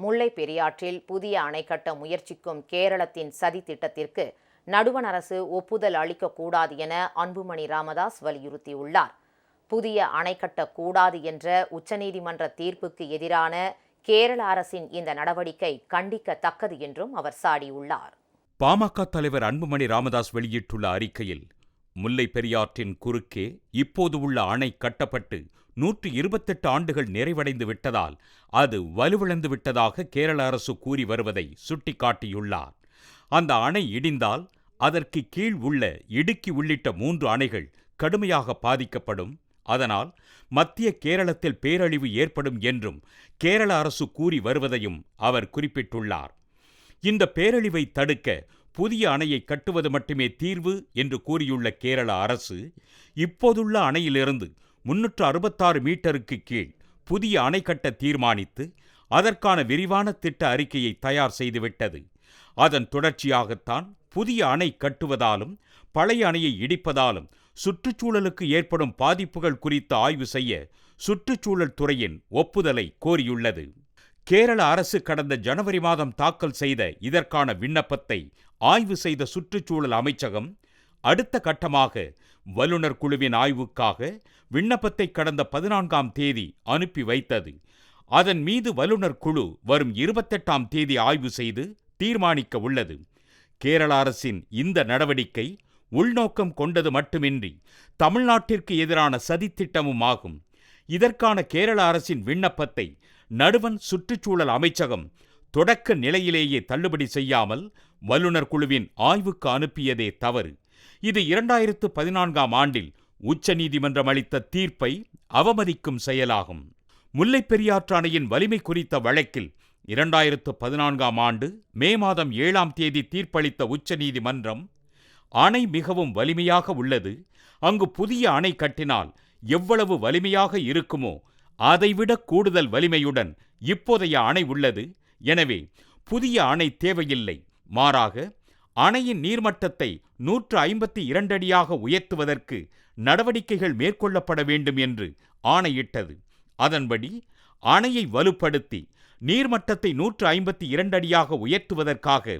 முல்லை பெரியாற்றில் புதிய அணை கட்ட முயற்சிக்கும் கேரளத்தின் சதி திட்டத்திற்கு நடுவண் அரசு ஒப்புதல் அளிக்கக்கூடாது என அன்புமணி ராமதாஸ் வலியுறுத்தியுள்ளார். புதிய அணை கட்டக்கூடாது என்ற உச்சநீதிமன்ற தீர்ப்புக்கு எதிரான கேரள அரசின் இந்த நடவடிக்கை கண்டிக்கத்தக்கது என்றும் அவர் சாடியுள்ளார். பாமக தலைவர் அன்புமணி ராமதாஸ் வெளியிட்டுள்ள அறிக்கையில், முல்லை பெரியாற்றின் குறுக்கே இப்போது உள்ள அணை கட்டப்பட்டு 128 ஆண்டுகள் நிறைவடைந்து விட்டதால் அது வலுவிழந்து விட்டதாக கேரள அரசு கூறி வருவதை சுட்டிக்காட்டியுள்ளார். அந்த அணை இடிந்தால் அதற்கு கீழ் உள்ள இடுக்கி உள்ளிட்ட 3 அணைகள் கடுமையாக பாதிக்கப்படும். அதனால் மத்திய கேரளத்தில் பேரழிவு ஏற்படும் என்றும் கேரள அரசு கூறி வருவதையும் அவர் குறிப்பிட்டுள்ளார். இந்த பேரழிவை தடுக்க புதிய அணையை கட்டுவது மட்டுமே தீர்வு என்று கூறியுள்ள கேரள அரசு, இப்போதுள்ள அணையிலிருந்து 366 மீட்டருக்கு கீழ் புதிய அணை கட்ட தீர்மானித்து அதற்கான விரிவான திட்ட அறிக்கையை தயார் செய்துவிட்டது. அதன் தொடர்ச்சியாகத்தான் புதிய அணை கட்டுவதாலும் பழைய அணையை இடிப்பதாலும் சுற்றுச்சூழலுக்கு ஏற்படும் பாதிப்புகள் குறித்து ஆய்வு செய்ய சுற்றுச்சூழல் துறையின் ஒப்புதலை கோரியுள்ளது. கேரள அரசு கடந்த ஜனவரி மாதம் தாக்கல் செய்த இதற்கான விண்ணப்பத்தை ஆய்வு செய்த சுற்றுச்சூழல் அமைச்சகம் அடுத்த கட்டமாக வல்லுநர் குழுவின் ஆய்வுக்காக விண்ணப்பத்தை கடந்த 14ஆம் தேதி அனுப்பி வைத்தது. அதன் மீது வல்லுநர் குழு வரும் 28ஆம் தேதி ஆய்வு செய்து தீர்மானிக்க உள்ளது. கேரள அரசின் இந்த நடவடிக்கை உள்நோக்கம் கொண்டது மட்டுமின்றி தமிழ்நாட்டிற்கு எதிரான சதித்திட்டமும் ஆகும். இதற்கான கேரள அரசின் விண்ணப்பத்தை நடுவண் சுற்றுச்சூழல் அமைச்சகம் தொடக்க நிலையிலேயே தள்ளுபடி செய்யாமல் வல்லுநர் குழுவின் ஆய்வுக்கு அனுப்பியதே தவறு. இது 2014ஆம் ஆண்டில் உச்சநீதிமன்றம் அளித்த தீர்ப்பை அவமதிக்கும் செயலாகும். முல்லை பெரியாற்று அணையின் வலிமை குறித்த வழக்கில் 2014ஆம் ஆண்டு மே மாதம் 7ஆம் தேதி தீர்ப்பளித்த உச்சநீதிமன்றம், அணை மிகவும் வலிமையாக உள்ளது, அங்கு புதிய அணை கட்டினால் எவ்வளவு வலிமையாக இருக்குமோ அதைவிட கூடுதல் வலிமையுடன் இப்போதைய அணை உள்ளது. எனவே புதிய அணை தேவையில்லை. மாறாக அணையின் நீர்மட்டத்தை 152 அடியாக உயர்த்துவதற்கு நடவடிக்கைகள் மேற்கொள்ளப்பட வேண்டும் என்று ஆணையிட்டது. அதன்படி அணையை வலுப்படுத்தி நீர்மட்டத்தை 152 அடியாக உயர்த்துவதற்காக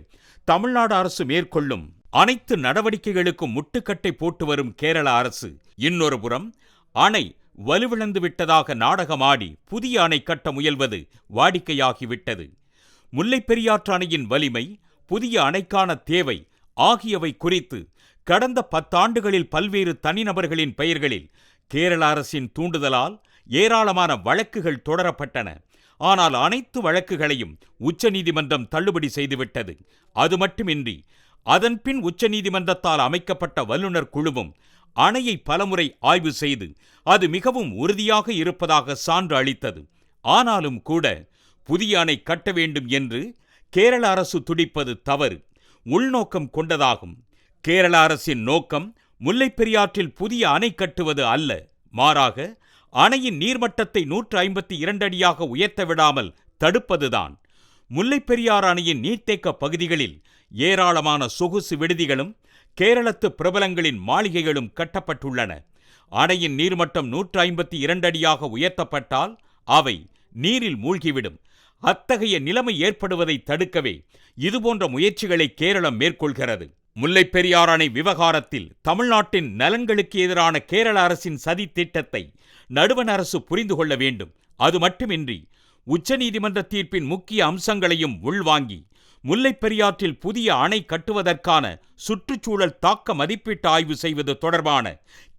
தமிழ்நாடு அரசு மேற்கொள்ளும் அனைத்து நடவடிக்கைகளுக்கும் முட்டுக்கட்டை போட்டு வரும் கேரள அரசு இன்னொரு புறம் அணை வலுவிழந்து விட்டதாக நாடகமாடி புதிய அணை கட்ட முயல்வது வாடிக்கையாகிவிட்டது. முல்லை பெரியாற்று அணையின் வலிமை, புதிய அணைக்கான தேவை ஆகியவை குறித்து கடந்த 10 ஆண்டுகளில் பல்வேறு தனிநபர்களின் பெயர்களில் கேரள அரசின் தூண்டுதலால் ஏராளமான வழக்குகள் தொடரப்பட்டன. ஆனால் அனைத்து வழக்குகளையும் உச்சநீதிமன்றம் தள்ளுபடி செய்துவிட்டது. அது மட்டுமின்றி அதன்பின் உச்சநீதிமன்றத்தால் அமைக்கப்பட்ட வல்லுநர் குழுவும் அணையை பலமுறை ஆய்வு செய்து அது மிகவும் உறுதியாக இருப்பதாக சான்று அளித்தது. ஆனாலும் கூட புதிய அணை கட்ட வேண்டும் என்று கேரள அரசு துடிப்பது தவறு, உள்நோக்கம் கொண்டதாகும். கேரள அரசின் நோக்கம் முல்லை பெரியாற்றில் புதிய அணை கட்டுவது அல்ல, மாறாக அணையின் நீர்மட்டத்தை 152 அடியாக உயர்த்த விடாமல் தடுப்பதுதான். முல்லை பெரியாறு அணையின் நீர்த்தேக்க பகுதிகளில் ஏராளமான சொகுசு விடுதிகளும் கேரளத்து பிரபலங்களின் மாளிகைகளும் கட்டப்பட்டுள்ளன. அணையின் நீர்மட்டம் 152 அடியாக உயர்த்தப்பட்டால் அவை நீரில் மூழ்கிவிடும். அத்தகைய நிலைமை ஏற்படுவதை தடுக்கவே இதுபோன்ற முயற்சிகளை கேரளம் மேற்கொள்கிறது. முல்லை பெரியாறு அணை விவகாரத்தில் தமிழ்நாட்டின் நலன்களுக்கு எதிரான கேரள அரசின் சதி திட்டத்தை நடுவண் அரசு புரிந்து கொள்ள வேண்டும். அது மட்டுமின்றி உச்சநீதிமன்ற தீர்ப்பின் முக்கிய அம்சங்களையும் உள்வாங்கி முல்லை பெரியாற்றில் புதிய அணை கட்டுவதற்கான சுற்றுச்சூழல் தாக்க மதிப்பீட்டு ஆய்வு செய்வது தொடர்பான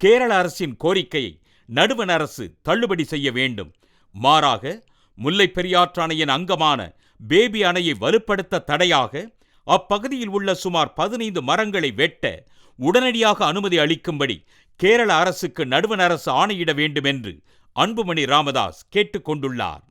கேரள அரசின் கோரிக்கையை நடுவண் அரசு தள்ளுபடி செய்ய வேண்டும். மாறாக முல்லை பெரியாற்று அணையின் அங்கமான பேபி அணையை வலுப்படுத்த தடையாக அப்பகுதியில் உள்ள சுமார் 15 மரங்களை வெட்ட உடனடியாக அனுமதி அளிக்கும்படி கேரள அரசுக்கு நடுவண் அரசு ஆணையிட வேண்டும் என்று அன்புமணி ராமதாஸ் கேட்டுக்கொண்டுள்ளார்.